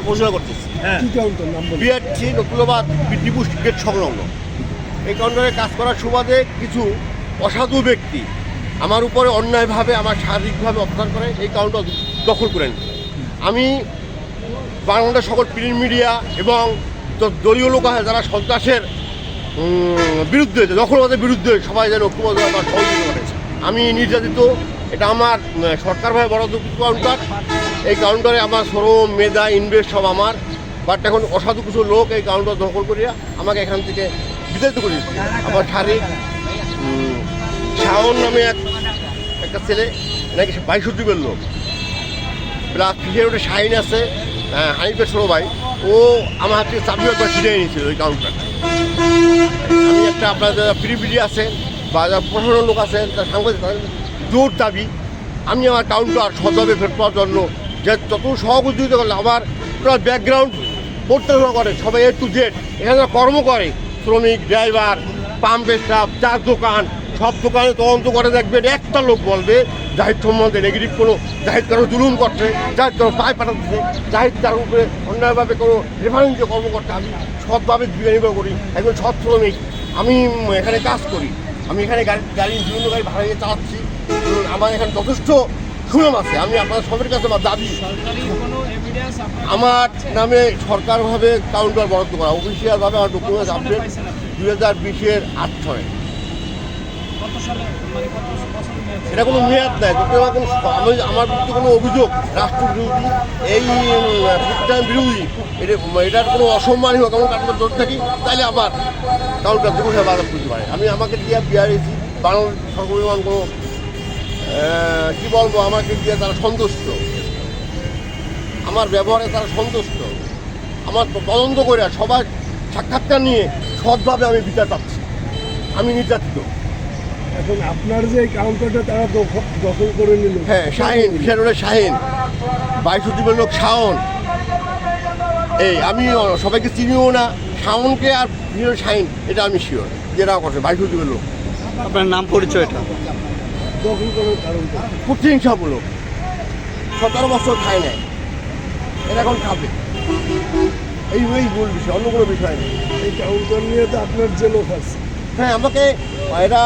ঘোষণা করতেছি। কি কাউন্টার নাম বলুন? বিআরটি নতুনবাদ বিদ্যুৎ গেট সংলগ্ন এই কাউন্টারে কাজ করার সুবাদে কিছু অসাধু ব্যক্তি আমার উপরে অন্যায়ভাবে আমার শারীরিকভাবে অত্যাচার করে এই কাউন্টার দখল করে নেয়। আমি বাংলাদেশ সকল প্রিন্ট মিডিয়া এবং দলীয় লোক আছে যারা সন্ত্রাসের বিরুদ্ধে দখলবাদের বিরুদ্ধে সবাই যেন ঐক্যবদ্ধ বা সহযোগিতা করে। আমি নির্যাতিত, এটা আমার সরকারভাবে বরাদ্দ কাউন্টার। এই কাউন্টারে আমার শ্রম মেধা ইনভেস্ট সব আমার, বাট এখন অসাধু কিছু লোক এই কাউন্টার দখল করিয়া আমাকে এখান থেকে বিতাড়িত করে দিচ্ছে। আমার শারীরিক শাওন নামে একটা ছেলে নাকি ৬২ লোক, প্লাস ফিসের ওটা শাহিন আছে, হানিফের ছোটো ভাই, ও আমার হাত থেকে চাবি একবার ছিটিয়ে নিয়েছিল ওই কাউন্টারটা। আমি একটা আপনার যারা প্রিভিডি আছেন বা যারা প্রশাসনের লোক আছেন তার সাংবাদিক তাদের জোর দাবি আমি আমার কাউন্টার সদভাবে ফেরত পাওয়ার জন্য যে যত সহযোগিতা করলে আমার পুরো ব্যাকগ্রাউন্ড পরিচালনা করে সবাই A to Z, এখানে যারা কর্ম করে শ্রমিক ড্রাইভার পাম্পের স্টাফ চার দোকান সব দোকানে তদন্ত করে দেখবেন একটা লোক বলবে জাহিদ সম্বন্ধে নেগেটিভ কোনো জাহিদ কারো জুলুম করছে, জাহিদ কারো পায়ে পাঠাচ্ছে, জাহিদ তার উপরে অন্যায়ভাবে কোনো রেফারেন্স কর্ম করছে। আমি সৎভাবে বিনিয়োগ করি, একজন সৎ শ্রমিক, আমি এখানে কাজ করি, আমি এখানে গাড়ি বিভিন্ন গাড়ি ভাড়া নিয়ে চালাচ্ছি, আমার এখানে যথেষ্ট সুনাম আছে। আমি আপনার সবের কাছে আমার দাবি আমার নামে সরকারভাবে কাউন্টার বরাদ্দ করা অফিসিয়ালভাবে আমার ডকুমেন্টস আপডেট 2020-এর 8/6। এটা কোনো মেয়াদ নেই, আমার বিরুদ্ধে কোনো অভিযোগ রাষ্ট্রবিরোধী এই প্রতিষ্ঠান বিরোধী এটার কোনো অসম্মানই হোক এমন কারণে জোর থাকি তাইলে আমার কাউন্টার যে কোথায় বাধা করতে পারে। আমি আমাকে দিয়ে বিআরএসি বাংলাদেশ সর্বনিমান কোনো কী বলবো, আমাকে দিয়ে তারা সন্তুষ্ট, আমার ব্যবহারে তারা সন্তুষ্ট, আমার তদন্ত করে সবার সাক্ষাৎকার নিয়ে সৎভাবে আমি বিচার পাচ্ছি। আমি নির্যাতিত। এখন আপনার যে কাউন্টারটা তারা দখল করে নিল, হ্যাঁ, শাহিন ফেরোলের শাহিন ৬২ লোক শাওন, এই আমি সবাইকে চিনিও না, শাওনকে আর ফেরোলের শাহিন এটা আমি শিওর যেটা করছে ৬২ লোক। আপনার নাম পরিচয়টা? দখল করার কারণটা প্রতিহিংসামূলক, 17 বছর খায় নাই, এটা এখন খাবে, এই মূল বিষয়, অন্য কোনো বিষয় নেই। এই কাউন্টার নিয়ে তো আপনার যে লোক আছে, হ্যাঁ, আমাকে এটা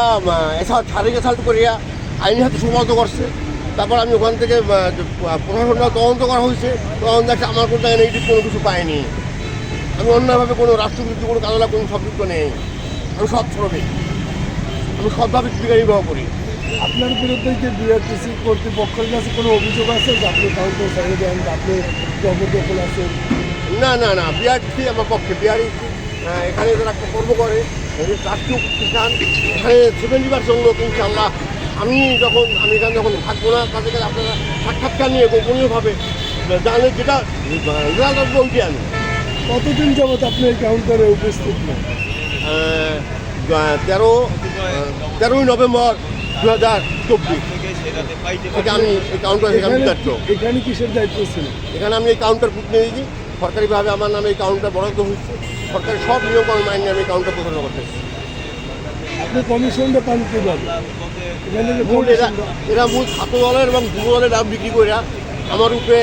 শারীরিক অ্যাসাল্ট করিয়া আইনি হাতে সুমত করছে। তারপর আমি ওখান থেকে প্রশাসনরা তদন্ত করা হয়েছে, তদন্ত দেখছে আমার কোনো জায়গায় নেগেটিভ কোনো কিছু পাইনি, আমি অন্যভাবে কোনো রাষ্ট্রবিরুদ্ধে কোনো কাজলা কোনো সম্পৃক্ত নেই, আমি সৎ শ্রমিক, আমি সৎভাবে জীবিকা নির্বাহ করি। আপনার বিরুদ্ধে যে বিআরটিসি কর্তৃপক্ষের কাছে কোনো অভিযোগ আছে যে আপনি কাউন্টার ছেড়ে দেন, আপনি জবরদখল আছেন? না না না, বিআরটি আমার পক্ষে, বিআরটি এখানে যারা কর্ম করে রাষ্ট্রীয় প্রতিষ্ঠান, এখানে 70% লোক ইনশাআল্লাহ। আমি এখানে যখন থাকবো না তাদের কাছে আপনারা সাক্ষাৎকার নিয়ে গোপনীয়ভাবে জানে যেটা বলছি। আমি কতদিন যাবত আপনি এই কাউন্টারে উপস্থিত না? 13ই নভেম্বর 2024 থেকে আমি এই কাউন্টার থেকে আমি দায়িত্ব। এখানে কিসের দায়িত্ব ছিল? এখানে আমি এই কাউন্টার প্রতিনিধি, সরকারিভাবে আমার নামে এই কাউন্টার বরাদ্দ হচ্ছে, সরকারের সব নিয়মকানুন মাইনে আমি কাউন্টার পরিচালনা করতেছি। আপনি কমিশনটা পান কীভাবে? এরা মূল ছাত্র দলের এবং যুব দলের নাম বিক্রি করে আমার উপরে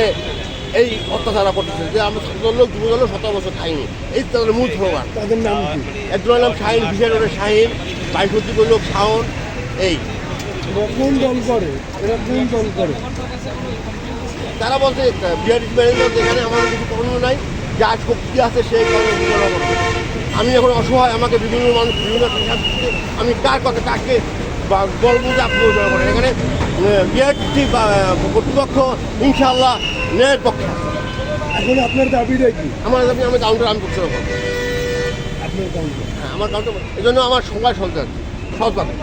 এই অত্যাচার করতেছে যে আমরা ছাত্র দল যুব দলের 17 বছর খাইনি, এই তাদের মূল স্লোগান। তাদের নাম কি? একজনের নাম শাহিন, বিশেষ শাহিন, ৬২ লোক শাওন। এই কোন দল করে? এরা কোন দল করে? তারা বলছে বিআরটি ম্যানেজার যেখানে আমার কিছু করণীয় নাই, যা শক্তি আছে সেই কারণে বিবেচনা করবে। আমি এখন অসহায়, আমাকে বিভিন্ন মানুষ বিভিন্ন আমি কার কথা কাকে বলবো যে আপনি বিবেচনা করেন। এখানে বিআরটি বা কর্তৃপক্ষ ইনশাআল্লাহ ন্যায়ের পক্ষে। এখন আপনার দাবিটা কি? আমার দাবি আমি কাউন্টার আমি পরিচালনা করবো। আপনার কাউন্টার? হ্যাঁ, আমার কাউন্টার, এই জন্য আমার সময় সন্তান সৎভাবে